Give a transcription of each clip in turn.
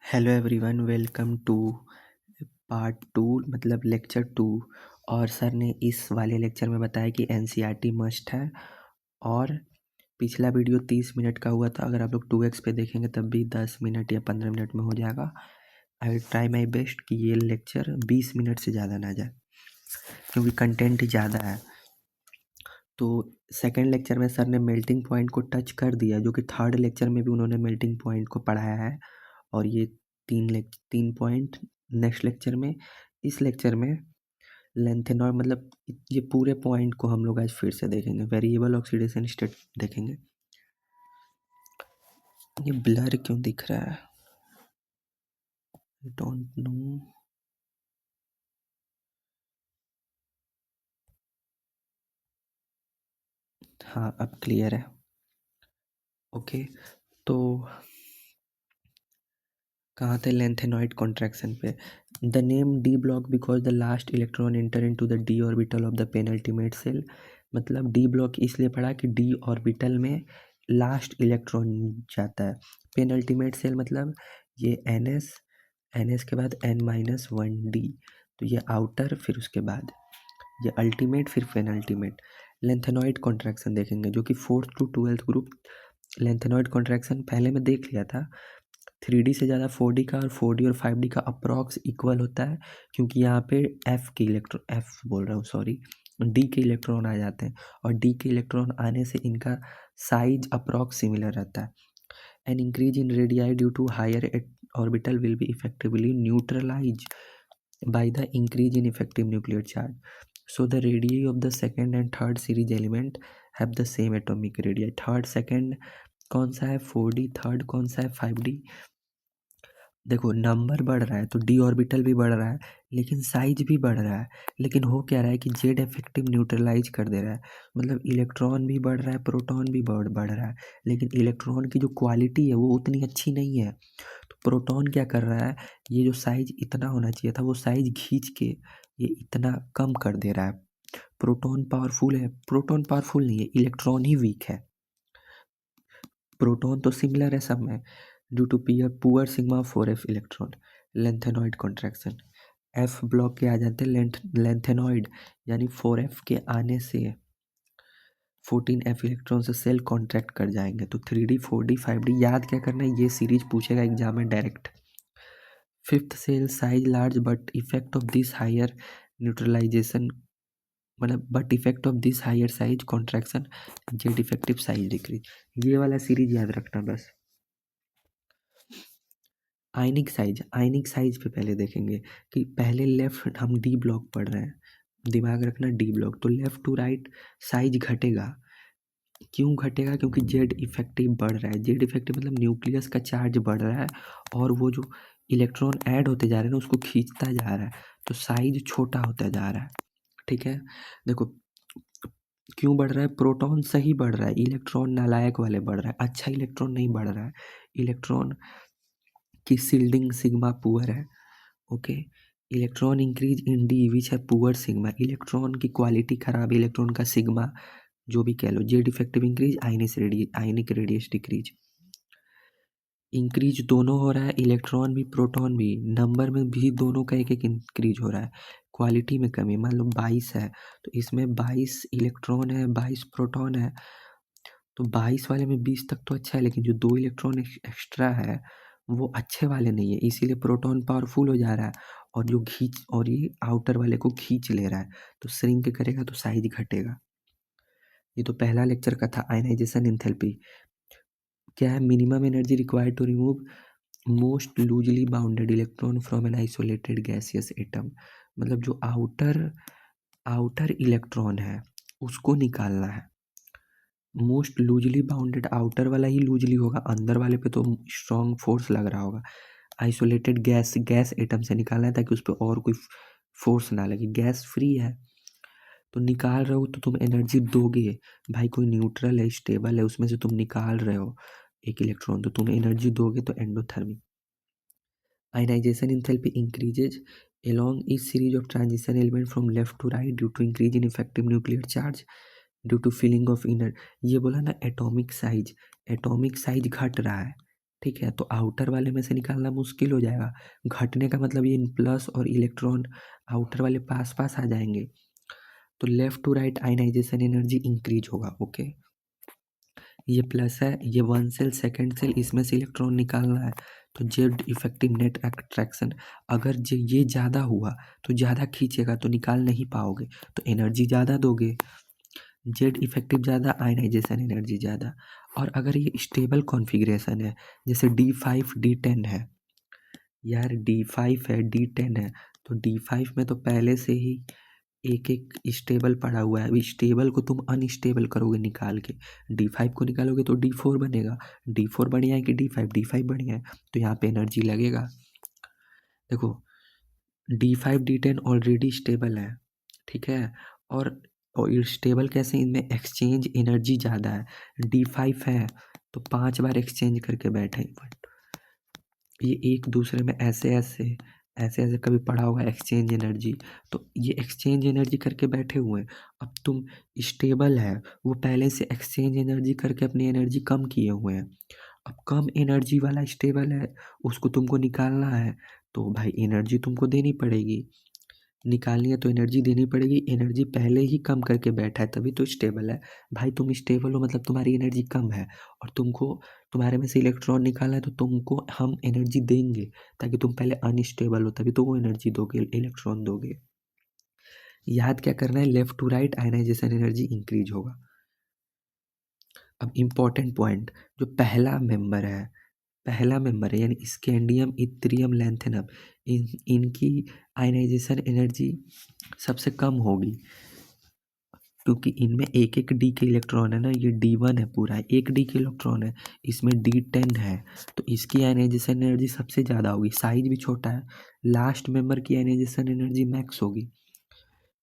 Hello everyone, welcome to part two मतलब lecture two. और sir ने इस वाले लेक्चर में बताया कि एनसीईआरटी मस्ट है। और पिछला वीडियो 30 मिनट का हुआ था, अगर आप लोग 2x पे देखेंगे तब भी 10 मिनट या 15 मिनट में हो जाएगा। I will try my best कि ये लेक्चर 20 मिनट से ज़्यादा ना जाए, क्योंकि कंटेंट ज़्यादा है। तो सेकेंड लेक्चर में सर ने मेल्टिंग पॉइंट को टच कर दिया, जो कि थर्ड लेक्चर में भी उन्होंने मेल्टिंग पॉइंट को पढ़ाया है। और ये तीन पॉइंट नेक्स्ट लेक्चर में। इस लेक्चर में लेंथेनॉइड मतलब ये पूरे पॉइंट को हम लोग आज फिर से देखेंगे। वेरिएबल ऑक्सीडेशन स्टेट देखेंगे। ये ब्लर क्यों दिख रहा है, डोंट नो। हाँ, अब क्लियर है। ओके, तो कहाँ थे? लेंथेनॉइड कॉन्ट्रैक्शन पे। The name D block because the last electron enter into the D orbital of the penultimate shell. मतलब डी ब्लॉक इसलिए पढ़ा कि डी ऑर्बिटल में लास्ट इलेक्ट्रॉन जाता है। पेनल्टीमेट सेल मतलब ये एन एस के बाद n-1 डी, तो ये आउटर, फिर उसके बाद ये अल्टीमेट, फिर पेनल्टीमेट। लेंथेनॉइड कॉन्ट्रैक्शन देखेंगे, जो कि 4th to 12th group. Lanthanoid contraction पहले मैं देख लिया था। 3D से ज़्यादा 4D का और 4D और 5D का अप्रॉक्स इक्वल होता है, क्योंकि यहाँ पे एफ बोल रहा हूँ, सॉरी, डी के इलेक्ट्रॉन आ जाते हैं। और डी के इलेक्ट्रॉन आने से इनका साइज अप्रॉक्स सिमिलर रहता है। An increase in radii due to higher orbital will be effectively neutralise by the increase in effective nuclear charge. So the radii of the second and third series element have the same atomic radii. Third second कौन सा है? 4D। Third कौन सा है? 5D। देखो, number बढ़ रहा है तो डी ऑर्बिटल भी बढ़ रहा है, लेकिन साइज भी बढ़ रहा है। लेकिन हो क्या रहा है कि जेड इफेक्टिव न्यूट्रलाइज कर दे रहा है। मतलब इलेक्ट्रॉन भी बढ़ रहा है, प्रोटॉन भी बढ़ रहा है, लेकिन इलेक्ट्रॉन की जो क्वालिटी है वो उतनी अच्छी नहीं है। तो प्रोटॉन क्या कर रहा है, ये जो साइज इतना होना चाहिए था वो साइज खींच के ये इतना कम कर दे रहा है। प्रोटॉन पावरफुल है? प्रोटॉन पावरफुल नहीं है, इलेक्ट्रॉन ही वीक है। प्रोटॉन तो सिमिलर है सब में। Due to poor sigma 4f electron, lanthanoid contraction. F block के आ जाते हैं लेंथेनॉइड, यानी 4f के आने से 14f इलेक्ट्रॉन से सेल कॉन्ट्रैक्ट कर जाएंगे। तो 3D 4D 5D याद क्या करना है, ये सीरीज पूछेगा एग्जाम में direct. Fifth cell size large but effect of this higher neutralisation, मतलब but effect of this higher size contraction Z effective size decrease. ये वाला सीरीज याद रखना बस। आयनिक साइज पे पहले देखेंगे कि पहले लेफ्ट हम डी ब्लॉक पढ़ रहे हैं, दिमाग रखना डी ब्लॉक, तो लेफ्ट टू राइट साइज घटेगा। क्यों घटेगा? क्योंकि जेड इफेक्टिव बढ़ रहा है। जेड इफेक्टिव मतलब न्यूक्लियस का चार्ज बढ़ रहा है, और वो जो इलेक्ट्रॉन ऐड होते जा रहे हैं ना उसको खींचता जा रहा है, तो साइज छोटा होता जा रहा है। ठीक है, देखो क्यों बढ़ रहा है। प्रोटॉन सही बढ़ रहा है, इलेक्ट्रॉन नालायक वाले बढ़ रहा है, अच्छा इलेक्ट्रॉन नहीं बढ़ रहा है। इलेक्ट्रॉन की सील्डिंग सिग्मा पुअर है। Okay, electron increase in D which है पुअर सिग्मा। इलेक्ट्रॉन की क्वालिटी खराब, इलेक्ट्रॉन का सिग्मा जो भी कह लो। Z effective increase, ionic radius decrease. Increase दोनों हो रहा है, इलेक्ट्रॉन भी प्रोटॉन भी, नंबर में भी दोनों का एक एक इंक्रीज हो रहा है। क्वालिटी में कमी, मान लो 22 है तो इसमें 22 इलेक्ट्रॉन है, 22 प्रोटॉन है, तो 22 वाले में 20 तक तो अच्छा है, लेकिन जो 2 इलेक्ट्रॉन एक्स्ट्रा है वो अच्छे वाले नहीं है, इसीलिए प्रोटॉन पावरफुल हो जा रहा है। और जो खींच और ये आउटर वाले को खींच ले रहा है, तो श्रिंक करेगा तो साइज घटेगा। ये तो पहला लेक्चर का था, आयनाइजेशन एंथैल्पी। क्या है? Minimum energy required to remove most loosely bounded electron from an isolated gaseous atom. मतलब जो आउटर इलेक्ट्रॉन है उसको निकालना है। मोस्ट लूजली बाउंडेड, आउटर वाला ही लूजली होगा, अंदर वाले पे तो स्ट्रॉन्ग फोर्स लग रहा होगा। आइसोलेटेड गैस एटम से निकालना है, ताकि उस पर और कोई फोर्स ना लगे। गैस फ्री है तो निकाल रहे हो तो तुम एनर्जी दोगे। भाई कोई न्यूट्रल है, स्टेबल है, उसमें से तुम निकाल रहे हो एक इलेक्ट्रॉन, तो तुम एनर्जी दोगे, तो endothermy. Ionisation enthalpy increases along each series of transition element from left to right due to increase in effective nuclear charge due to filling of inner। ये बोला ना एटॉमिक साइज घट रहा है, ठीक है, तो आउटर वाले में से निकालना मुश्किल हो जाएगा। घटने का मतलब ये प्लस और इलेक्ट्रॉन आउटर वाले पास पास आ जाएंगे, तो left to right ionisation energy increase होगा। ओके, ये प्लस है, ये वन सेल सेकेंड सेल, इसमें से इलेक्ट्रॉन निकालना है, तो जेड इफेक्टिव नेट अट्रैक्शन, अगर ये ज़्यादा हुआ तो ज़्यादा खींचेगा तो निकाल नहीं पाओगे, तो एनर्जी ज़्यादा दोगे। जेड इफेक्टिव ज़्यादा, आयनाइजेशन एनर्जी ज़्यादा। और अगर ये स्टेबल कॉन्फ़िगरेशन है, जैसे D5 D10 है, यार D5 है D10 है, तो D5 में तो पहले से ही एक एक स्टेबल पड़ा हुआ है, अभी स्टेबल को तुम अनस्टेबल करोगे निकाल के, D5 को निकालोगे तो D4 बनेगा, D4 बढ़िया है कि D5, D5 बढ़िया है, तो यहाँ पे एनर्जी लगेगा। देखो D5 D10 ऑलरेडी स्टेबल है, ठीक है, और स्टेबल कैसे, इनमें एक्सचेंज एनर्जी ज़्यादा है। D5 है तो 5 बार एक्सचेंज करके बैठे, ये एक दूसरे में ऐसे ऐसे ऐसे ऐसे कभी पड़ा होगा एक्सचेंज एनर्जी, तो ये एक्सचेंज एनर्जी करके बैठे हुए हैं। अब तुम स्टेबल है, वो पहले से एक्सचेंज एनर्जी करके अपनी एनर्जी कम किए हुए हैं, अब कम एनर्जी वाला स्टेबल है, उसको तुमको निकालना है, तो भाई एनर्जी तुमको देनी पड़ेगी, निकालनी है तो एनर्जी देनी पड़ेगी, एनर्जी पहले ही कम करके बैठा है तभी तो स्टेबल है। भाई तुम स्टेबल हो मतलब तुम्हारी एनर्जी कम है, और तुमको तुम्हारे में से इलेक्ट्रॉन निकालना है, तो तुमको हम एनर्जी देंगे, ताकि तुम पहले अनस्टेबल हो तभी तो वो एनर्जी दोगे, इलेक्ट्रॉन दोगे। याद क्या करना है, left to right ionisation energy increase होगा। अब इम्पॉर्टेंट पॉइंट, जो पहला मेंबर है यानी स्कैंडियम इत्रियम लैंथेनम, इनकी आयनाइजेशन एनर्जी सबसे कम होगी, क्योंकि इनमें एक एक डी के इलेक्ट्रॉन है ना, ये D1 है पूरा, एक डी के इलेक्ट्रॉन है, इसमें D10 है, तो इसकी आयनाइजेशन एनर्जी सबसे ज़्यादा होगी, साइज भी छोटा है। लास्ट मेंबर की आयनाइजेशन एनर्जी मैक्स होगी।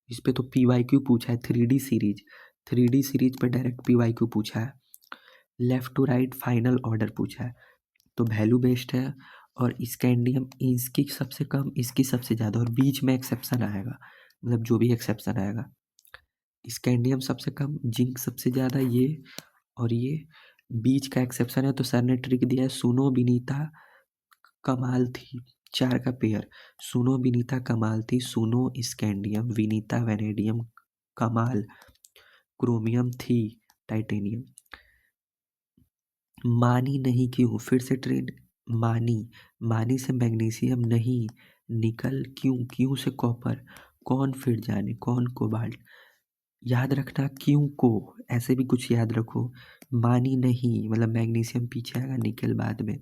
इस पे तो PYQ पूछा है, 3D सीरीज पे डायरेक्ट PYQ पूछा है। Left to right final order पूछा है, तो वैल्यू बेस्ड है, और स्कैंडियम इसकी सबसे कम इसकी सबसे ज़्यादा, और बीच में एक्सेप्शन आएगा, मतलब जो भी एक्सेप्शन आएगा, स्कैंडियम सबसे कम, जिंक सबसे ज़्यादा, ये और ये बीच का एक्सेप्शन है। तो सर ने ट्रिक दिया है, सुनो विनीता कमाल थी, 4 का पेयर, सुनो विनीता कमाल थी, सुनो स्कैंडियम, विनीता वेनेडियम, कमाल क्रोमियम थी, टाइटेनियम। मानी नहीं क्यों, फिर से ट्रेड, मानी, मानी से मैग्नीशियम नहीं, निकल क्यों, क्यों से कॉपर, कौन फिर जाने, कौन कोबाल्ट। याद रखना क्यों को, ऐसे भी कुछ याद रखो, मानी नहीं मतलब मैग्नीशियम पीछे आएगा, निकल बाद में,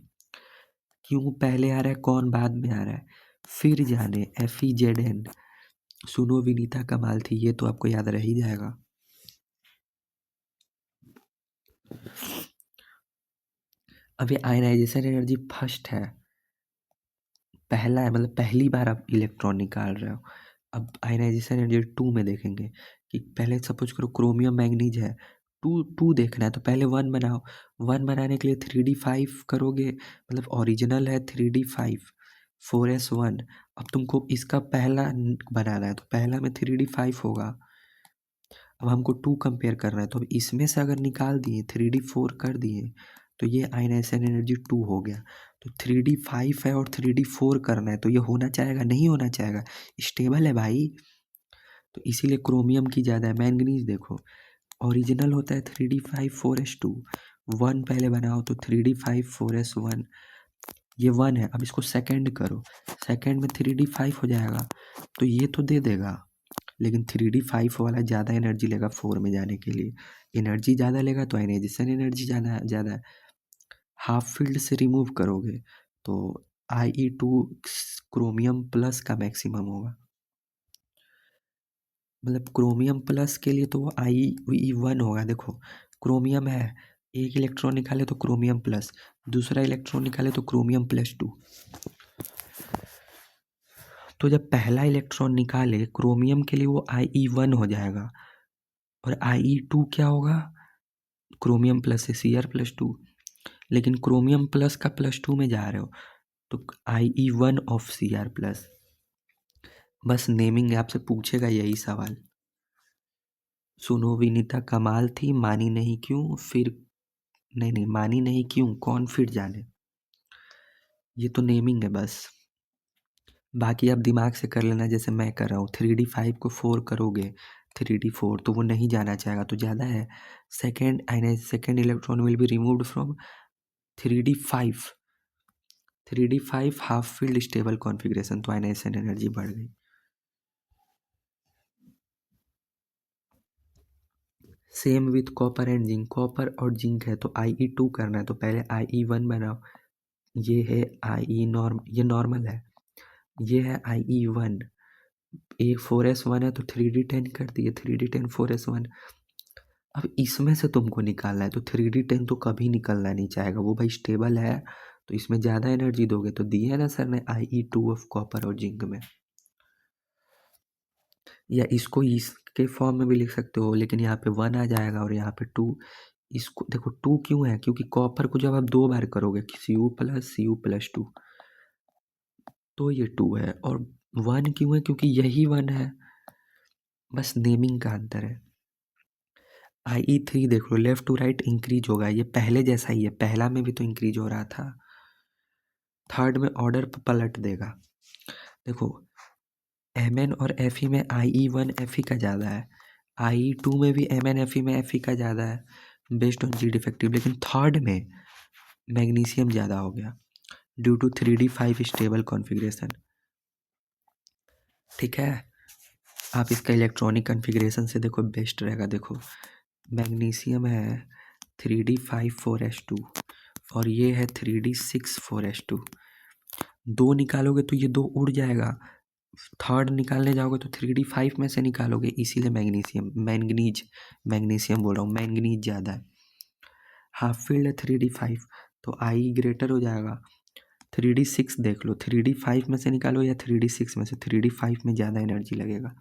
क्यों पहले आ रहा है, कौन बाद में आ रहा है, फिर जाने FEZN, सुनो विनीता कमाल थी, ये तो आपको याद रह ही जाएगा। अब ये आयनाइजेशन एनर्जी फर्स्ट है, पहला है, मतलब पहली बार आप इलेक्ट्रॉन निकाल रहे हो। अब आयनाइजेशन एनर्जी 2 में देखेंगे, कि पहले सपोज करो क्रोमियम मैंगनीज है, टू टू देखना है तो पहले 1 बनाओ, 1 बनाने के लिए 3D5 करोगे, मतलब ओरिजिनल है 3D5, 4s1। अब तुमको इसका पहला बनाना है, तो पहला में 3D5 होगा, अब हमको 2 कंपेयर करना है, तो अब इसमें से अगर निकाल दिए 3D4 कर दिए, तो ये आयनाइजेशन एनर्जी 2 हो गया। तो 3D5 है और 3D4 करना है, तो ये होना चाहेगा, नहीं होना चाहेगा, स्टेबल है भाई, तो इसीलिए क्रोमियम की ज़्यादा है। मैंगनीज देखो, ओरिजिनल होता है 3D5 4s2, 1 पहले बनाओ, तो 3D5 4s1, ये 1 है, अब इसको सेकेंड करो, सेकेंड में 3D5 हो जाएगा, तो ये तो दे देगा, लेकिन 3D5 वाला ज़्यादा एनर्जी लेगा 4 में जाने के लिए, एनर्जी ज़्यादा लेगा तो आयनाइजेशन एनर्जी ज़्यादा ज़्यादा है। हाफ फील्ड से रिमूव करोगे तो IE2 क्रोमियम प्लस का मैक्सिमम होगा, मतलब क्रोमियम प्लस के लिए तो वो IE1 होगा। देखो क्रोमियम है, एक इलेक्ट्रॉन निकाले तो क्रोमियम प्लस, दूसरा इलेक्ट्रॉन निकाले तो क्रोमियम +2, तो जब पहला इलेक्ट्रॉन निकाले क्रोमियम के लिए वो IE1 हो जाएगा, और IE2 क्या होगा, क्रोमियम प्लस से Cr+2, लेकिन क्रोमियम प्लस का +2 में जा रहे हो, तो IE1 ऑफ Cr+। बस नेमिंग आपसे पूछेगा यही सवाल, सुनो विनीता कमाल थी, मानी नहीं क्यों, फिर नहीं नहीं, मानी नहीं क्यों, कौन फिर जाने। ये तो नेमिंग है बस, बाकी आप दिमाग से कर लेना जैसे मैं कर रहा हूँ। 3d5 को 4 करोगे, 3d4 तो वो नहीं जाना चाहेगा तो ज़्यादा है। Second electron will be removed from 3d5, 3d5 half field stable configuration, तो आयनाइजेशन एनर्जी बढ़ गई। Same with copper and zinc, copper और जिंक है तो Ie2 करना है, तो पहले Ie1 बनाओ। ये है ये नॉर्मल है, ये है Ie1। एक 4s1 है तो 3d10 कर दिए, 3d10 4s1। अब इसमें से तुमको निकालना है तो 3d10 तो कभी निकलना नहीं चाहेगा, वो भाई स्टेबल है, तो इसमें ज़्यादा एनर्जी दोगे तो दिए है ना सर ने Ie2 ऑफ कॉपर और जिंक में। या इसको इसके फॉर्म में भी लिख सकते हो, लेकिन यहाँ पे 1 आ जाएगा और यहाँ पे 2। इसको देखो 2 क्यों है, क्योंकि कॉपर को जब आप 2 बार करोगे Cu+Cu+2 तो ये 2 है, और 1 क्यों है, क्योंकि यही 1 है, बस नेमिंग का अंतर है। Ie3 देख लो, लेफ्ट टू राइट इंक्रीज होगा, ये पहले जैसा ही है, पहला में भी तो इंक्रीज हो रहा था। थर्ड में ऑर्डर पलट देगा। देखो Mn और Fe में Ie1 Fe का ज़्यादा है, Ie2 में भी Mn Fe में Fe का ज़्यादा है बेस्ड ऑन जी डिफेक्टिव, लेकिन थर्ड में मैग्नीशियम ज़्यादा हो गया due to 3d5 stable configuration. ठीक है, आप इसका इलेक्ट्रॉनिक कॉन्फ़िगरेशन से देखो बेस्ट रहेगा। देखो मैग्नीशियम है 3d5 4s2 और ये है 3d6 4s2, दो निकालोगे तो ये दो उड़ जाएगा, थर्ड निकालने जाओगे तो 3d5 में से निकालोगे, इसीलिए मैग्नीशियम बोल रहा हूँ, मैंगनीज ज़्यादा है। हाफ फील्ड है 3d5 तो आई ग्रेटर हो जाएगा। 3d6 देख लो, 3d5 में से निकालो या 3d6 में से, 3d5 में ज़्यादा एनर्जी लगेगा,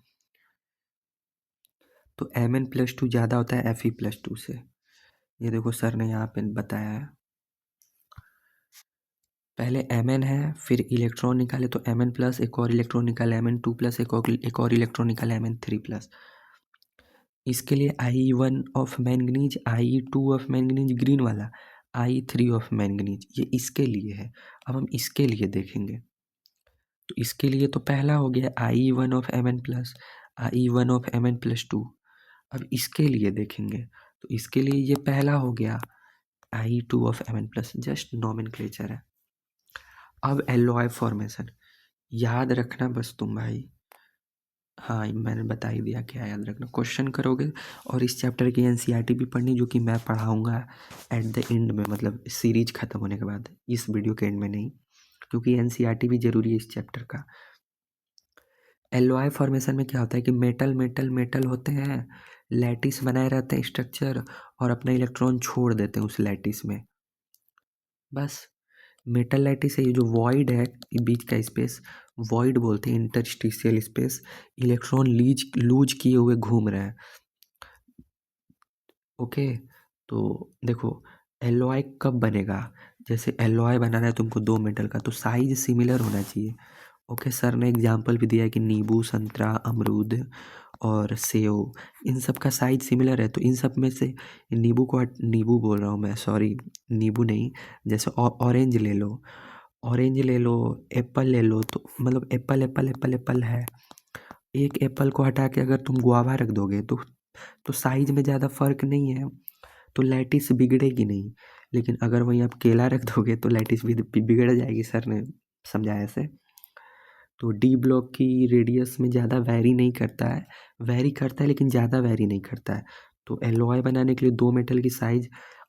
तो Mn+2 ज़्यादा होता है Fe+2 से। ये देखो सर ने यहाँ पे बताया है, पहले Mn है, फिर इलेक्ट्रॉन निकाले तो Mn+, एक और इलेक्ट्रॉन निकाले Mn2+, एक और इलेक्ट्रॉन निकाले Mn3+। इसके लिए Ie1 of manganese, Ie2 of manganese green वाला, Ie3 ऑफ मैंगनीज, ये इसके लिए है। अब हम इसके लिए देखेंगे, तो इसके लिए तो पहला हो गया Ie1 of Mn+, Ie1 of Mn+2। अब इसके लिए देखेंगे तो इसके लिए ये पहला हो गया Ie2 of Mn+, just nomenclature है। अब एलॉय फॉर्मेशन याद रखना बस तुम भाई, हाँ मैंने बता ही दिया क्या याद रखना, क्वेश्चन करोगे। और इस चैप्टर की एनसीईआरटी भी पढ़नी, जो कि मैं पढ़ाऊँगा एट द एंड में, मतलब सीरीज ख़त्म होने के बाद, इस वीडियो के एंड में नहीं, क्योंकि एनसीईआरटी भी ज़रूरी है इस चैप्टर का। एलॉय फॉर्मेशन में क्या होता है कि मेटल मेटल मेटल होते हैं, लैटिस बनाए रहते हैं स्ट्रक्चर, और अपना इलेक्ट्रॉन छोड़ देते हैं उस लैटिस में, बस। मेटल लैटिस है, ये जो वॉइड है बीच का स्पेस, वॉइड बोलते हैं, इंटरस्टिशियल स्पेस, इलेक्ट्रॉन लूज किए हुए घूम रहे हैं। ओके, तो देखो एलॉय कब बनेगा, जैसे एलॉय बनाना है तुमको दो मेटल का, तो साइज सिमिलर होना चाहिए। ओके, सर ने एग्जांपल भी दिया है कि नींबू, संतरा, अमरूद और सेव, इन सब का साइज सिमिलर है, तो इन सब में से नींबू बोल रहा हूँ मैं, सॉरी, नींबू नहीं, जैसे ऑरेंज ले लो, ऑरेंज ले लो, एप्पल ले लो, तो मतलब एप्पल एप्पल एप्पल एप्पल है, एक एप्पल को हटा के अगर तुम गुआवा रख दोगे तो साइज में ज़्यादा फर्क नहीं है, तो लैटिस बिगड़ेगी नहीं। लेकिन अगर वहीं आप केला रख दोगे तो लैटिस भी बिगड़ जाएगी, सर ने समझाया ऐसे। तो डी ब्लॉक की रेडियस में ज़्यादा वैरी नहीं करता है, वैरी करता है लेकिन ज़्यादा वैरी नहीं करता है। तो एलॉय बनाने के लिए दो मेटल की साइज़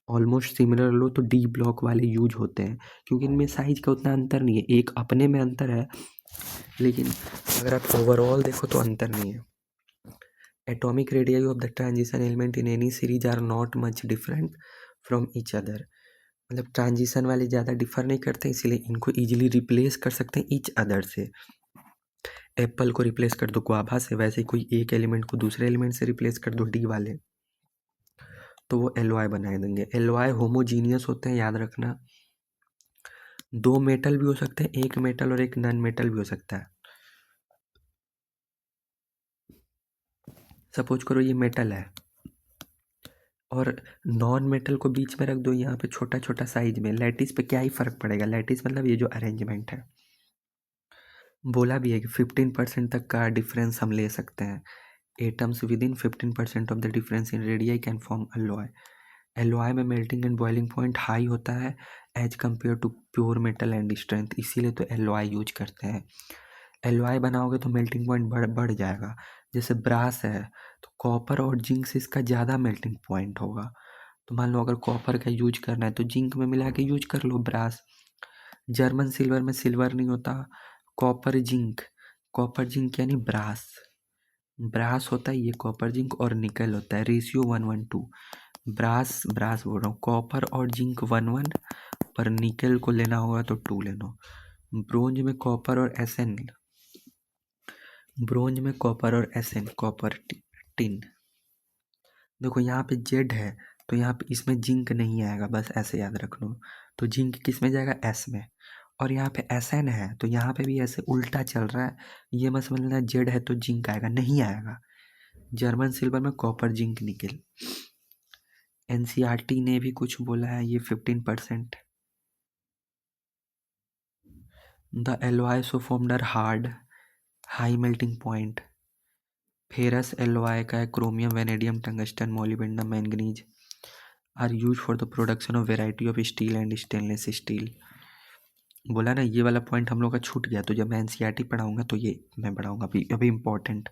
ऑलमोस्ट सिमिलर लो तो डी ब्लॉक वाले यूज होते हैं, क्योंकि इनमें साइज का उतना अंतर नहीं है, एक अपने में अंतर है, लेकिन अगर आप ओवरऑल देखो तो अंतर नहीं है। Atomic radius of the transition element in any series are not much different from each other, मतलब ट्रांजिशन वाले ज़्यादा डिफर नहीं करते, इसीलिए इनको ईजिली रिप्लेस कर सकते हैं ईच अदर से। एप्पल को रिप्लेस कर दो गुआभा से, वैसे ही कोई एक एलिमेंट को दूसरे एलिमेंट से रिप्लेस कर दो डी वाले, तो वो एलॉय बनाए देंगे। एलॉय होमोजीनियस होते हैं, याद रखना, दो मेटल भी हो सकते हैं, एक मेटल और एक नॉन मेटल भी हो सकता है। सपोज करो ये मेटल है, और नॉन मेटल को बीच में रख दो यहाँ पे छोटा छोटा साइज में, लैटिस पे क्या ही फ़र्क पड़ेगा। लैटिस मतलब ये जो अरेंजमेंट है, बोला भी है कि 15% तक का डिफरेंस हम ले सकते हैं। Atoms within 15% of the difference in radii can form alloy. Alloy में melting and boiling point high होता है as compare to pure metal and strength, इसीलिए तो एलोय यूज करते हैं। एलोय बनाओगे तो मेल्टिंग पॉइंट बढ़ जाएगा। जैसे ब्रास है तो कॉपर और जिंक से इसका ज़्यादा मेल्टिंग पॉइंट होगा। तो मान लो अगर कॉपर का यूज करना है तो जिंक में मिला के यूज कर लो ब्रास। जर्मन सिल्वर में सिल्वर नहीं होता, कॉपर जिंक, कॉपर जिंक यानी ब्रास। ब्रास होता है ये, कॉपर जिंक और निकल होता है, रेशियो 1:1:2। ब्रास ब्रास बोल रहा हूँ, कॉपर और जिंक 1:1, पर निकल को लेना होगा तो 2 लेना। ब्रोंज में कॉपर और एसएन, ब्रोंज में कॉपर और एसएन, कॉपर टिन। देखो यहाँ पे जेड है तो यहाँ पे इसमें जिंक नहीं आएगा, बस ऐसे याद रख लो। तो जिंक किस में जाएगा, एस में। और यहाँ पे एसएन है तो यहाँ पे भी ऐसे उल्टा चल रहा है, ये मत समझना जेड है तो जिंक आएगा, नहीं आएगा। जर्मन सिल्वर में कॉपर जिंक निकल। एनसीईआरटी ने भी कुछ बोला है, ये 15%। The alloy so formed are hard, high melting point. Ferrous alloy का है, chromium, vanadium, tungsten, molybdenum, manganese are use for the production of variety of steel and stainless steel. बोला ना ये वाला पॉइंट हम लोग का छूट गया, तो जब मैं एनसीईआरटी पढ़ाऊंगा तो ये मैं पढ़ाऊंगा। अभी अभी important,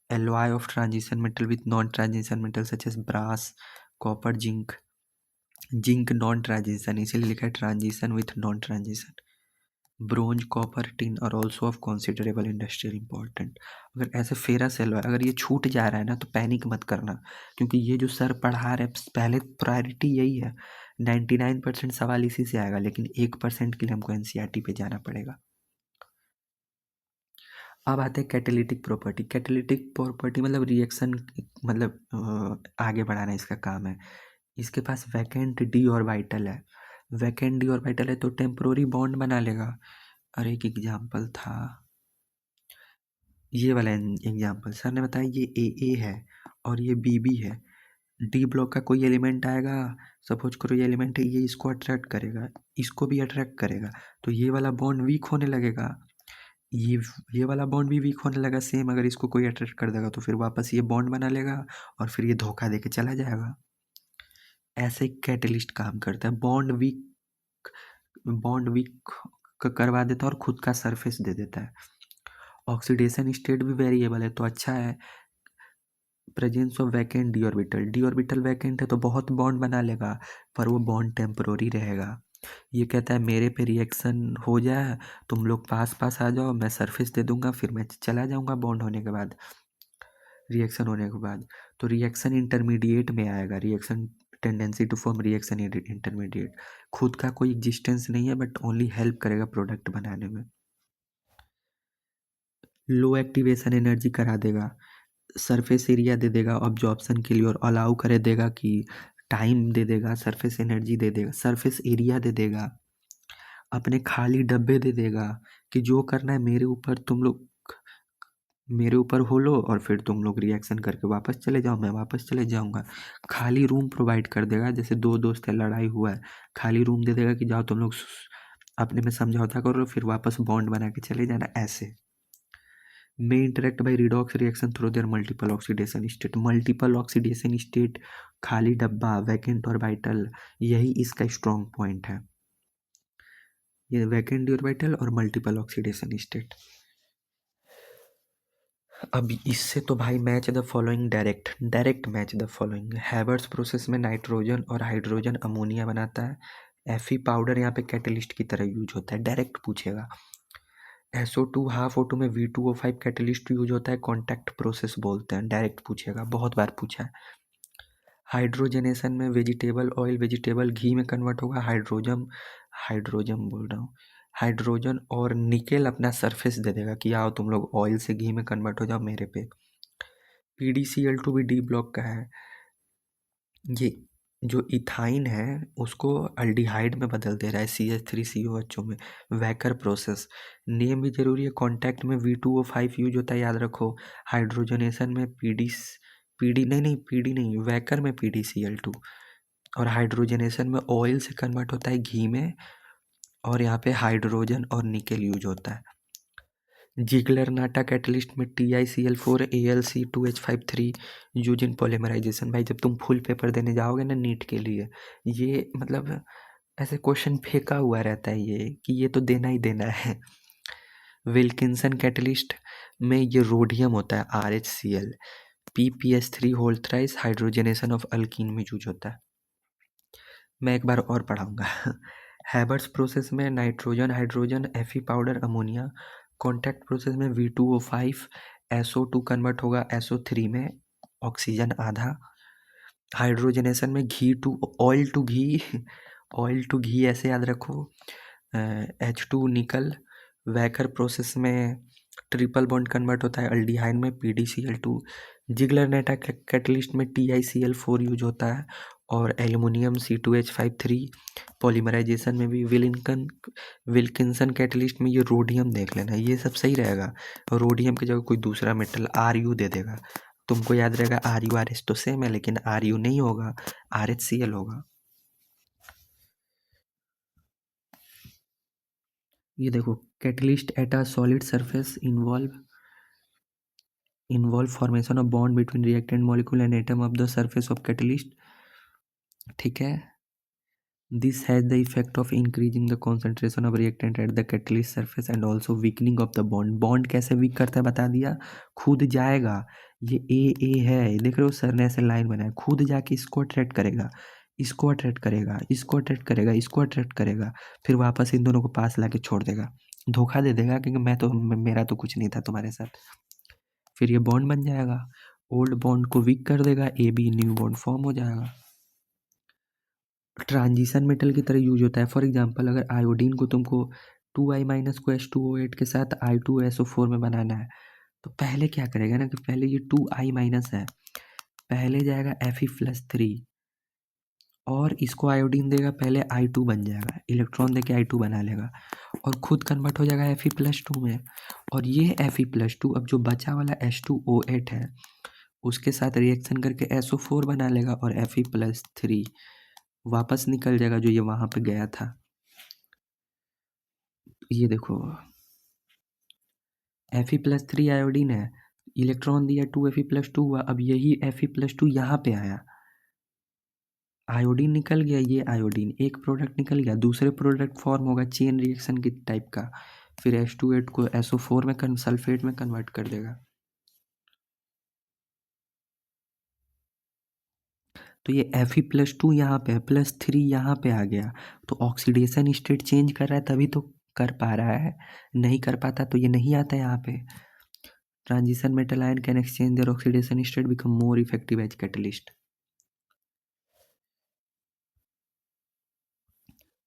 alloy of transition metal with non transition metal such as brass, copper, zinc. Zinc non transition इसीलिए लिखा है transition with non transition. Bronze, copper, tin और also of considerable industrial important. अगर ऐसे फेरस एलॉय अगर ये छूट जा रहा है ना तो पैनिक मत करना, क्योंकि ये जो सर पढ़ा रहे पहले प्रायोरिटी यही है। 99% सवाल इसी से आएगा, लेकिन 1% के लिए हमको एनसीईआरटी पे जाना पड़ेगा। अब आते हैं कैटेलिटिक प्रॉपर्टी। कैटेलिटिक प्रॉपर्टी मतलब रिएक्शन, मतलब आगे बढ़ाना इसका काम है। इसके पास वैकेंट डी ऑर्बिटल है। वैकेंट डी ऑर्बिटल है तो टेम्पोररी बॉन्ड बना लेगा। और एक एग्जाम्पल था ये वाला एग्जाम्पल, सर ने बताया ये ए है और ये बी है। डी ब्लॉक का कोई एलिमेंट आएगा, सपोज करो ये एलिमेंट है, ये इसको अट्रैक्ट करेगा, इसको भी अट्रैक्ट करेगा, तो ये वाला बॉन्ड वीक होने लगेगा। ये ये वाला बॉन्ड भी वीक होने लगा सेम, अगर इसको कोई अट्रैक्ट कर देगा तो फिर वापस ये बॉन्ड बना लेगा और फिर ये धोखा दे के चला जाएगा। ऐसे कैटलिस्ट काम करता है, बॉन्ड वीक करवा देता है और खुद का सरफेस दे देता है। ऑक्सीडेशन स्टेट भी वेरिएबल है तो अच्छा है। Presence of vacant D orbital, D orbital vacant है तो बहुत बॉन्ड बना लेगा, पर वो बॉन्ड टेम्पररी रहेगा। ये कहता है मेरे पे रिएक्शन हो जाए, तुम लोग पास पास आ जाओ, मैं सरफेस दे दूंगा, फिर मैं चला जाऊंगा बॉन्ड होने के बाद, रिएक्शन होने के बाद। तो रिएक्शन इंटरमीडिएट में आएगा, reaction tendency to form reaction intermediate. खुद का कोई एग्जिस्टेंस नहीं है बट ओनली हेल्प करेगा प्रोडक्ट बनाने में। लो एक्टिवेशन एनर्जी करा देगा, सरफेस एरिया दे देगा ऑब्जॉर्प्शन के लिए, और अलाउ करे देगा कि टाइम दे देगा, सरफेस एनर्जी दे देगा, सरफेस एरिया दे देगा, अपने खाली डब्बे दे देगा कि जो करना है मेरे ऊपर, तुम लोग मेरे ऊपर हो लो और फिर तुम लोग रिएक्शन करके वापस चले जाओ, मैं वापस चले जाऊंगा। खाली रूम प्रोवाइड कर देगा, जैसे दो दोस्त है लड़ाई हुआ है, खाली रूम दे देगा कि जाओ तुम लोग अपने में समझौता करो, फिर वापस बॉन्ड बना के चले जाना। ऐसे may interact by redox reaction through their multiple oxidation state। Multiple oxidation state, खाली डब्बा, वैकेंट ऑर्बिटल, यही इसका स्ट्रॉन्ग पॉइंट है, ये वैकेंट ऑर्बिटल और मल्टीपल ऑक्सीडेशन स्टेट। अब इससे तो भाई match the following, direct direct match the following. Haber's process में नाइट्रोजन और हाइड्रोजन अमोनिया बनाता है, एफी पाउडर यहाँ पे कैटलिस्ट की तरह यूज होता है, डायरेक्ट पूछेगा। SO2 हाफ O2 में V2O5 कैटलिस्ट यूज होता है, कॉन्टैक्ट प्रोसेस बोलते हैं, डायरेक्ट पूछेगा, बहुत बार पूछा है। हाइड्रोजनेशन में वेजिटेबल ऑयल वेजिटेबल घी में कन्वर्ट होगा, हाइड्रोजन बोल रहा हूँ, हाइड्रोजन और निकेल अपना सरफेस दे देगा कि आओ तुम लोग ऑयल से घी में कन्वर्ट हो जाओ मेरे पे। PDCl2 भी डी ब्लॉक का है। ये जो इथाइन है उसको अल्डिहाइड में बदल दे रहा है, CH3COHO में, वैकर प्रोसेस। नेम भी जरूरी है, कॉन्टैक्ट में V2O5 यूज होता है, याद रखो। हाइड्रोजनेशन में पीडी नहीं, पीडी नहीं, वैकर में PdCl2। और हाइड्रोजनेशन में ऑयल से कन्वर्ट होता है घी में, और यहाँ पे हाइड्रोजन और निकेल यूज होता है। जिगलर नाटा कैटलिस्ट में TiCl4 Al C2H53 use in polymerisation. भाई जब तुम फुल पेपर देने जाओगे ना नीट के लिए, ये मतलब ऐसे क्वेश्चन फेंका हुआ रहता है ये कि ये तो देना ही देना है। विल्किंसन कैटलिस्ट में ये रोडियम होता है RHCl। PPS3 होल थ्राइस हाइड्रोजनेशन ऑफ अल्कीन में यूज होता है। मैं एक बार और पढ़ाऊंगा। हैबर्स प्रोसेस में nitrogen hydrogen Fe powder ammonia. Contact process में V2O5 SO2 कन्वर्ट होगा SO3 में, ऑक्सीजन आधा। हाइड्रोजनेशन में ghee to oil to ghee, oil to ghee ऐसे याद रखो, H2 निकल। वैकर प्रोसेस में ट्रिपल बॉन्ड कन्वर्ट होता है अल्डिहाइड में PdCl2। जिगलर नेटा कैटलिस्ट में TiCl4 यूज होता है, और एल्युमिनियम C2H53। पॉलीमराइजेशन में भी विल्किंसन कैटलिस्ट में ये रोडियम देख लेना, ये सब सही रहेगा। रोडियम की जगह कोई दूसरा मेटल Ru दे देगा, तुमको याद रहेगा RuRH तो सेम है, लेकिन Ru नहीं होगा, RHCl होगा। ये देखो, catalyst at a solid surface involve formation of bond between reactant molecule and atom of the surface of catalyst. ठीक है, this has the effect of increasing the concentration of reactant at the catalyst surface and also weakening of the bond. Bond कैसे week करता है बता दिया, खुद जाएगा, ये ए है, देख रहे हो सर ने ऐसे लाइन बनाया, खुद जाके इसको अट्रैक्ट करेगा, इसको अट्रैक्ट करेगा, इसको अट्रैक्ट करेगा, इसको अट्रैक्ट करेगा, फिर वापस इन दोनों को पास ला के छोड़ देगा, धोखा दे देगा, क्योंकि मेरा तो कुछ नहीं था तुम्हारे साथ। फिर ये बॉन्ड बन जाएगा, ओल्ड बॉन्ड को वीक कर देगा, AB न्यू बॉन्ड फॉर्म हो जाएगा। ट्रांजिशन मेटल की तरह यूज होता है। फॉर एग्जांपल, अगर आयोडीन को तुमको 2I- को H2O8 के साथ I2SO4 में बनाना है, तो पहले क्या करेगा ना कि पहले ये 2I- है, पहले जाएगा Fe+3 और इसको आयोडीन देगा, पहले I2 बन जाएगा, इलेक्ट्रॉन देके I2 बना लेगा और खुद कन्वर्ट हो जाएगा Fe+2 में। और ये Fe+2 अब जो बचा वाला H2O8 है उसके साथ रिएक्शन करके SO4 बना लेगा और Fe+3 वापस निकल जाएगा जो ये वहाँ पे गया था। ये देखो, Fe+3 आयोडीन है, इलेक्ट्रॉन दिया 2Fe+2 हुआ, अब यही Fe+2 यहाँ पे आया, आयोडीन निकल गया, ये आयोडीन एक प्रोडक्ट निकल गया, दूसरे प्रोडक्ट फॉर्म होगा चेन रिएक्शन की टाइप का, फिर H2O8 को SO4 में सल्फेट में कन्वर्ट कर देगा। तो ये Fe+2 यहाँ पे है, +3 यहाँ पे आ गया, तो ऑक्सीडेशन स्टेट चेंज कर रहा है तभी तो कर पा रहा है, नहीं कर पाता तो ये नहीं आता यहाँ पे। Transition metal ion can exchange their oxidation state become more effective as catalyst.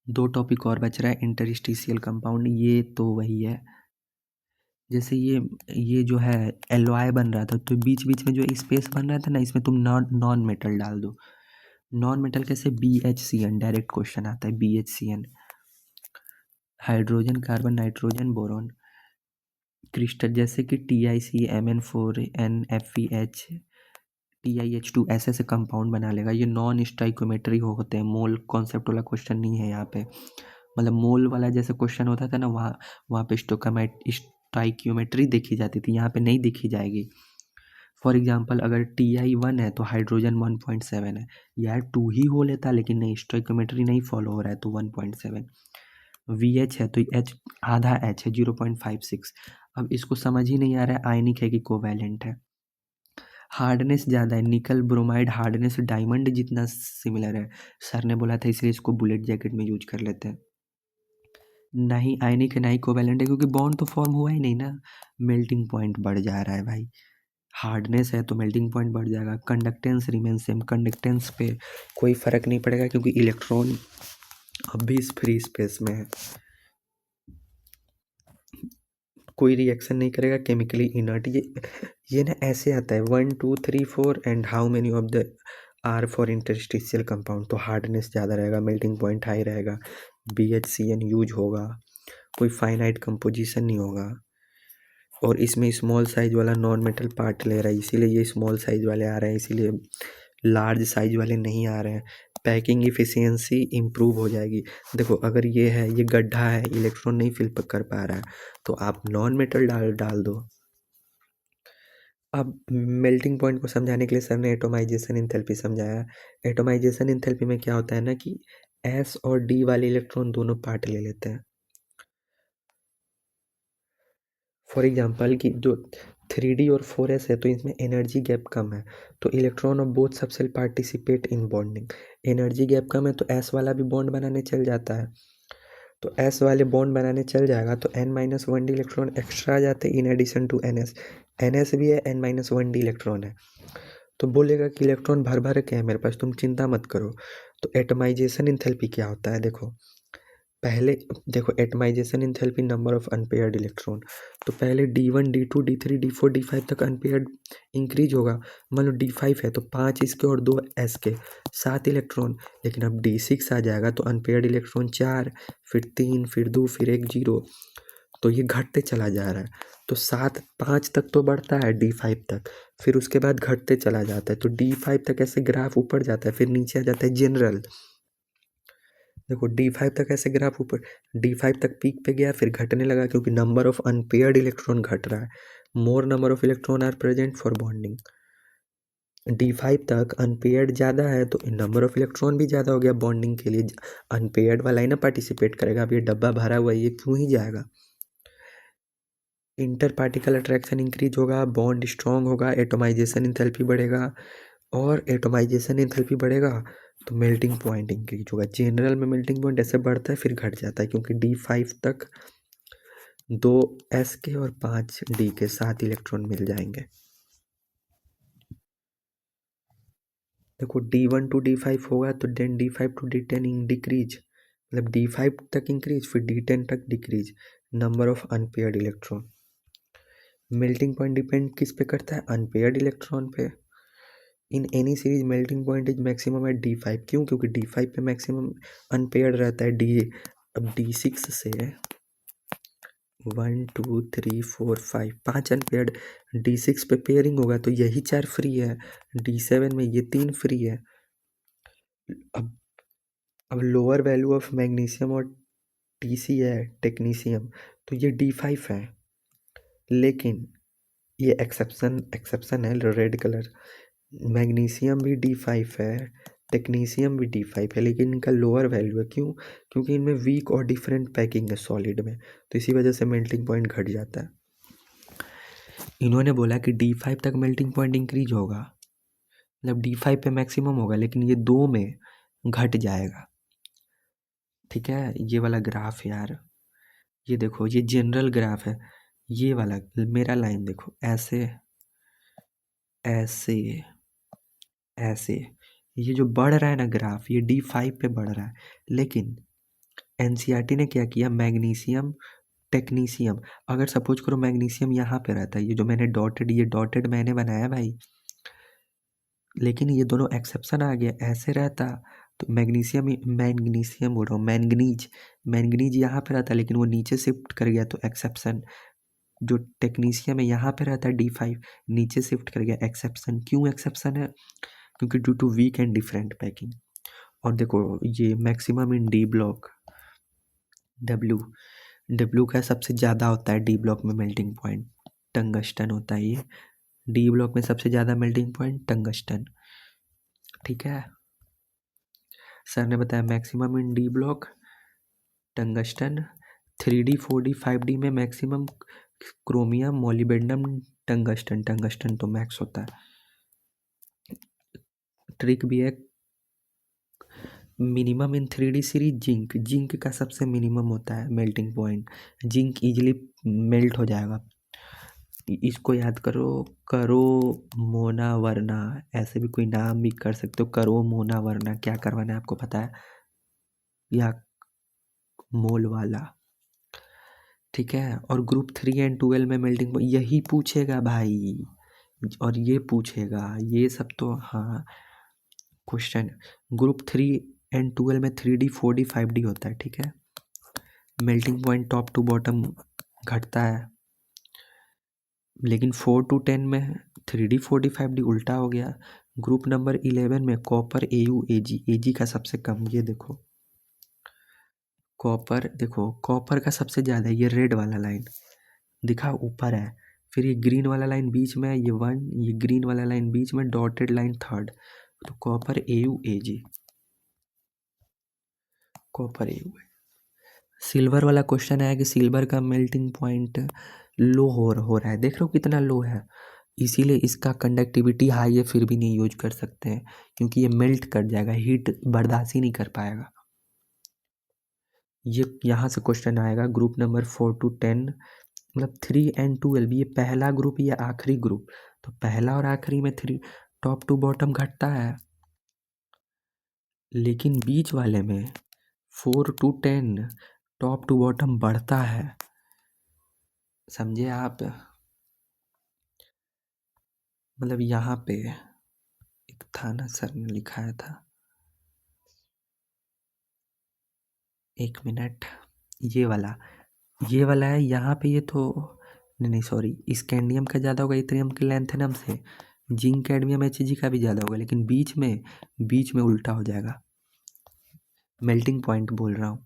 2 topic और बच रहा है, इंटरस्टिशियल कंपाउंड, ये तो वही है, जैसे ये जो है एलॉय बन रहा था, तो बीच बीच में जो स्पेस बन रहा था ना, इसमें तुम नॉन मेटल डाल दो। नॉन मेटल कैसे, BHCN, डायरेक्ट क्वेश्चन आता है BHCN। Hydrogen carbon nitrogen boron crystal, जैसे कि TiCMn4NFeH TiH2 ऐसे ऐसे कंपाउंड बना लेगा, ये नॉन स्टाइकोमेट्री होते हैं, मोल कॉन्सेप्ट वाला क्वेश्चन नहीं है यहाँ पे, मतलब मोल वाला जैसे क्वेश्चन होता था ना, वहाँ वहाँ पे स्टाइक्योमेट्री देखी जाती थी, यहाँ पे नहीं देखी जाएगी। फॉर एग्जांपल, अगर Ti1 है तो हाइड्रोजन 1.7 है, यार 2 ही हो लेता, लेकिन नहीं, स्टोइकोमेट्री नहीं फॉलो हो रहा है तो 1.7। VH है तो H आधा H है 0.56। अब इसको समझ ही नहीं आ रहा है आयनिक है कि कोवैलेंट है। हार्डनेस ज़्यादा है, निकल ब्रोमाइड हार्डनेस डायमंड जितना सिमिलर है, सर ने बोला था इसलिए इसको बुलेट जैकेट में यूज कर लेते हैं। नहीं आयनिक है, ना ही कोवैलेंट है, क्योंकि बॉन्ड तो फॉर्म हुआ ही नहीं ना, मेल्टिंग पॉइंट बढ़ जा रहा है भाई, हार्डनेस है तो मेल्टिंग पॉइंट बढ़ जाएगा। कंडक्टेंस रिमेन सेम, कंडक्टेंस पे कोई फ़र्क नहीं पड़ेगा क्योंकि इलेक्ट्रॉन अब भी इस फ्री स्पेस में है, कोई रिएक्शन नहीं करेगा, केमिकली इनर्ट। ये ना ऐसे आता है 1 2 3 4 and how many of the are for interstitial compound, तो हार्डनेस ज़्यादा रहेगा, मेल्टिंग पॉइंट हाई रहेगा, BHCN यूज होगा, कोई फाइनाइट कंपोजिशन नहीं होगा। और इसमें स्मॉल साइज वाला नॉन मेटल पार्ट ले रहा है, इसीलिए ये स्मॉल साइज वाले आ रहे हैं, इसीलिए लार्ज साइज वाले नहीं आ रहे हैं। पैकिंग इफिशियंसी इम्प्रूव हो जाएगी। देखो अगर ये है, ये गड्ढा है, इलेक्ट्रॉन नहीं फिल कर पा रहा है, तो आप नॉन मेटल डाल दो। अब मेल्टिंग पॉइंट को समझाने के लिए सर ने एटोमाइजेशन एंथैल्पी समझाया। एटोमाइजेशन एंथैल्पी में क्या होता है ना कि एस और डी वाले इलेक्ट्रॉन दोनों पार्ट ले लेते हैं। फॉर एग्जांपल कि जो 3d और 4s है तो इसमें एनर्जी गैप कम है, तो electron of both subshell participate in bonding. Energy gap कम है तो एस वाला भी बॉन्ड बनाने चल जाता है, तो एस वाले बॉन्ड बनाने चल जाएगा तो n-1d इलेक्ट्रॉन एक्स्ट्रा आ जाते हैं in addition to ns। ns भी है, n-1d इलेक्ट्रॉन है, तो बोलेगा कि इलेक्ट्रॉन भर भर के है मेरे पास, तुम चिंता मत करो। तो एटमाइजेशन एंथैल्पी क्या होता है, देखो पहले देखो atomisation enthalpy number of unpaired electron, तो पहले D1 D2 D3 D4 D5 तक अनपेयर्ड इंक्रीज होगा। मान लो D5 है तो 5 इसके और 2 एस के, 7 इलेक्ट्रॉन। लेकिन अब D6 आ जाएगा तो अनपेयर्ड इलेक्ट्रॉन 4, फिर 3, फिर 2, फिर 1 0, तो ये घटते चला जा रहा है। तो 7 5 तक तो बढ़ता है D5 तक, फिर उसके बाद घटते चला जाता है, तो D5 तक ऐसे ग्राफ ऊपर जाता है, फिर नीचे आ जाता है जनरल। देखो D5 तक ऐसे ग्राफ ऊपर, D5 तक पीक पे गया, फिर घटने लगा क्योंकि नंबर ऑफ अनपेयर्ड इलेक्ट्रॉन घट रहा है। More number of electron are present for bonding. D5 तक अनपेयर्ड ज़्यादा है तो नंबर ऑफ इलेक्ट्रॉन भी ज़्यादा हो गया बॉन्डिंग के लिए, अनपेयर्ड वाला ही ना पार्टिसिपेट करेगा। अब ये डब्बा भरा हुआ है, ये क्यों ही जाएगा। इंटर पार्टिकल अट्रैक्शन इंक्रीज होगा, बॉन्ड स्ट्रॉन्ग होगा, एटोमाइजेशन एंथैल्पी बढ़ेगा, और एटोमाइजेशन एंथैल्पी बढ़ेगा तो मेल्टिंग पॉइंट इंक्रीज होगा। जनरल में मेल्टिंग पॉइंट ऐसे बढ़ता है फिर घट जाता है, क्योंकि D5 तक 2 s के और 5 d के 7 इलेक्ट्रॉन मिल जाएंगे। देखो D1 टू D5 होगा तो then D5 to D10 decrease, मतलब D5 तक इंक्रीज फिर D10 तक decrease number of unpaired electron. Melting point depend किस पे करता है, अनपेयर्ड इलेक्ट्रॉन पे। In any series melting point is maximum at D5, क्यों, क्योंकि D5 पे मैक्सिमम अनपेयर्ड रहता है। अब D6 से 1 2 3 4 5 5 अनपेयर्ड, D6 पे पेयरिंग होगा तो यही 4 फ्री है, D7 में ये 3 फ्री है। अब अब लोअर वैल्यू ऑफ मैग्नीशियम और TC है टेक्नीशियम, तो ये D5 है। लेकिन ये एक्सेप्शन है, रेड कलर, मैग्नीशियम भी D5 है, टेक्नीशियम भी D5 है, लेकिन इनका लोअर वैल्यू है। क्यों, क्योंकि इनमें वीक और डिफरेंट पैकिंग है सॉलिड में, तो इसी वजह से मेल्टिंग पॉइंट घट जाता है। इन्होंने बोला कि D5 तक मेल्टिंग पॉइंट इंक्रीज होगा, मतलब D5 पे मैक्सिमम होगा, लेकिन ये 2 में घट जाएगा। ठीक है, ये वाला ग्राफ यार, ये देखो ये जनरल ग्राफ है, ये वाला मेरा लाइन देखो, ऐसे ऐसे ऐसे, ये जो बढ़ रहा है ना ग्राफ, ये D5 पे बढ़ रहा है। लेकिन NCERT ने क्या किया, मैग्नीशियम टेक्नीशियम, अगर सपोज करो मैग्नीशियम यहाँ पे रहता है, ये जो मैंने डॉटेड, ये डॉटेड मैंने बनाया भाई, लेकिन ये दोनों एक्सेप्शन आ गया, ऐसे रहता तो मैग्नीशियम बोल रहा हूँ, मैंगनीज यहाँ पे रहता, लेकिन वो नीचे शिफ्ट कर गया तो एक्सेप्शन। जो टेक्नीशियम है यहाँ पे रहता है D5, नीचे शिफ्ट कर गया, एक्सेप्शन। क्यों एक्सेप्शन है, क्योंकि due to weak and different packing. और देखो ये maximum in D block, W का सबसे ज़्यादा होता है D ब्लॉक में मेल्टिंग पॉइंट, टंगस्टन होता है ये। D ब्लॉक में सबसे ज़्यादा मेल्टिंग पॉइंट टंगस्टन। ठीक है, सर ने बताया maximum in D block tungsten, 3D 4D 5D में मैक्सिमम क्रोमियम मोलिबेडनम टंगस्टन तो मैक्स होता है। ट्रिक भी है, minimum in 3D series zinc का सबसे मिनिमम होता है melting point, zinc easily melt हो जाएगा। इसको याद करो, करो मोना वरना, ऐसे भी कोई नाम भी कर सकते हो, करो मोना वरना, क्या करवाना है आपको पता है, या मोल वाला। ठीक है, और ग्रुप 3 एंड 12 में मेल्टिंग यही पूछेगा भाई, और ये पूछेगा, ये सब तो हाँ क्वेश्चन। ग्रुप 3 एंड 12 में 3D 4D 5D होता है। ठीक है, melting point top to bottom घटता है। लेकिन 4 to 10 में 3D 4D 5D उल्टा हो गया। ग्रुप नंबर 11 में कॉपर AU AG का सबसे कम, ये देखो कॉपर, देखो कॉपर का सबसे ज़्यादा, ये रेड वाला लाइन दिखा ऊपर है, फिर ये ग्रीन वाला लाइन बीच में है, ये 1, ये ग्रीन वाला लाइन बीच में, डॉटेड लाइन थर्ड, तो copper AU copper AU। Silver वाला क्वेश्चन है कि सिल्वर का मेल्टिंग पॉइंट लो हो रहा है, देख रहे हो कितना लो है, इसीलिए इसका कंडक्टिविटी हाई है, फिर भी नहीं यूज कर सकते हैं क्योंकि ये मेल्ट कर जाएगा, हीट बर्दाश्त ही नहीं कर पाएगा। ये यहाँ से क्वेश्चन आएगा ग्रुप नंबर 4 to 10, मतलब 3 and 12, ये पहला ग्रुप, ये आखिरी ग्रुप, तो पहला और आखिरी में 3 टॉप टू बॉटम घटता है, लेकिन बीच वाले में 4 to 10 टॉप टू बॉटम बढ़ता है, समझे आप। मतलब यहाँ पे एक था ना, सर ने लिखाया था, एक मिनट, ये वाला है यहाँ पे, ये तो नहीं सॉरी, स्कैंडियम का ज़्यादा होगा इथेरियम के लैंथेनम से, जिंक कैडमियम HG का भी ज़्यादा होगा, लेकिन बीच में उल्टा हो जाएगा, मेल्टिंग पॉइंट बोल रहा हूँ।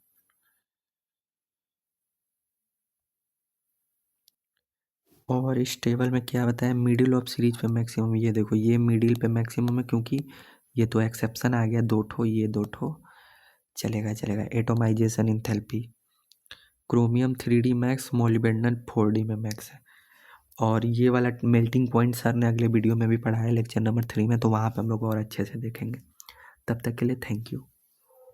और इस टेबल में क्या बताया, मिडिल ऑफ सीरीज पे मैक्सिमम, ये देखो ये मिडिल पे मैक्सिमम है, क्योंकि ये तो एक्सेप्शन आ गया, 2 ठो, ये 2 ठो चलेगा। Atomisation enthalpy, chromium 3D max, molybdenum 4D में मैक्स है। और ये वाला मेल्टिंग पॉइंट सर ने अगले वीडियो में भी पढ़ाया लेक्चर नंबर 3 में, तो वहाँ पे हम लोग और अच्छे से देखेंगे। तब तक के लिए थैंक यू।